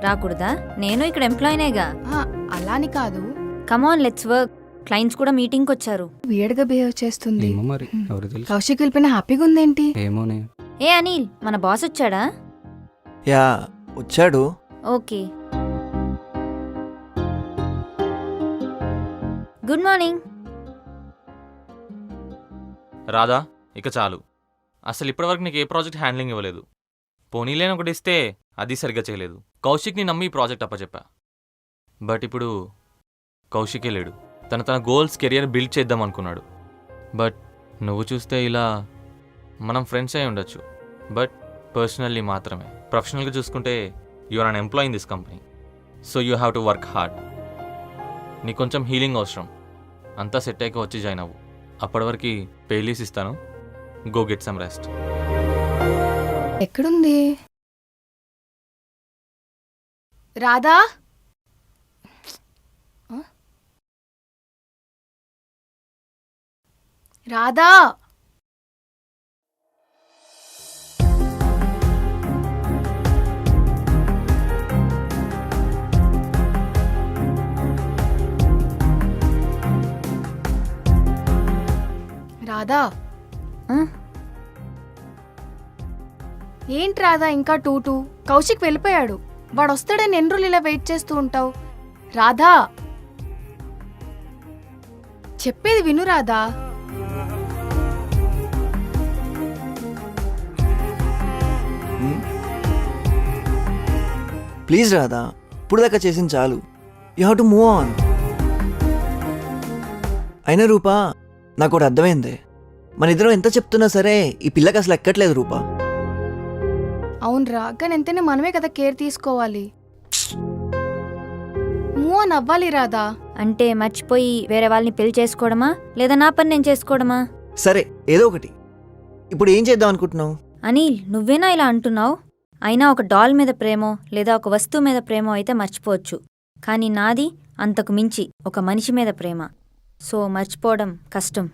రాకూడదా? నేను ఇక్కడ ఎంప్లాయీనేగా. అలాని కాదు. Come on let's work. క్లయింట్స్ కూడా మీటింగ్కి వచ్చారు. వియర్డ్గా బిహేవ్ చేస్తుంది. ఏమో మరి ఎవరు తెలుసు. కౌశిక్ వెళ్ళిపోయిన హ్యాపీగా ఉందేంటి? ఏమోనే. ఏ అనిల్, మన బాస్ వచ్చాడా? యా వచ్చాడు. ఓకే. Good morning. రాధా, ఇక చాలు. అసలు ఇప్పటివరకు నీకు ఏ ప్రాజెక్ట్ హ్యాండ్లింగ్ ఇవ్వలేదు. పోనీలేని ఒకటి ఇస్తే అది సరిగ్గా చేయలేదు. కౌశిక్ని నమ్మి ఈ ప్రాజెక్ట్ అప్పచెప్పా. బట్ ఇప్పుడు కౌశికే లేడు. తన గోల్స్ కెరియర్ బిల్డ్ చేద్దాం అనుకున్నాడు. బట్ నువ్వు చూస్తే ఇలా మనం ఫ్రెండ్స్ అయి ఉండొచ్చు, బట్ పర్సనల్లీ మాత్రమే. ప్రొఫెషనల్గా చూసుకుంటే you are an employee in this company, so you have to work hard. నీకు కొంచెం హీలింగ్ అవసరం. అంతా సెట్ అయ్యాక వచ్చి జాయిన్ అవ్వు. అప్పటి వరకు పేలీస్ ఇస్తాను. Go get some rest. ఎక్కడుంది రాధా? రాధా, రాధా, ఏంటి రాధా ఇంకా 2-2? కౌశిక్ వెళ్ళిపోయాడు. వాడు వస్తాడని ఎన్ని రోజులు ఇలా వెయిట్ చేస్తూ ఉంటావు? రాధా, చెప్పేది విను రాధా. ప్లీజ్ రాధా, ఇప్పుడు దాకా చేసింది చాలు. You have to move on. అయినా రూపా, నాకు ఒకటి అర్థమైంది. మన ఇద్దరం ఎంత చెప్తున్నా సరే ఈ పిల్లకి అసలు ఎక్కట్లేదు రూపా. అవునరా, కానీ ఎంతైనా మనమే కదా కేర్ తీసుకోవాలి. మూవ్ ఆన్ అవ్వాలి రాధా. అంటే మర్చిపోయి వేరే వాళ్ళని పెళ్లి చేసుకోవడమా, లేదా నా పని నేను చేసుకోవడమా? సరే ఏదో ఒకటి. ఇప్పుడు ఏం చేద్దాం అనుకుంటున్నావు? అనిల్, నువ్వేనా ఇలా అంటున్నావు? అయినా ఒక డాల్ మీద ప్రేమో లేదా ఒక వస్తువు మీద ప్రేమో అయితే మర్చిపోవచ్చు, కానీ నాది అంతకు మించి ఒక మనిషి మీద ప్రేమ. సో మర్చిపోవడం కష్టం.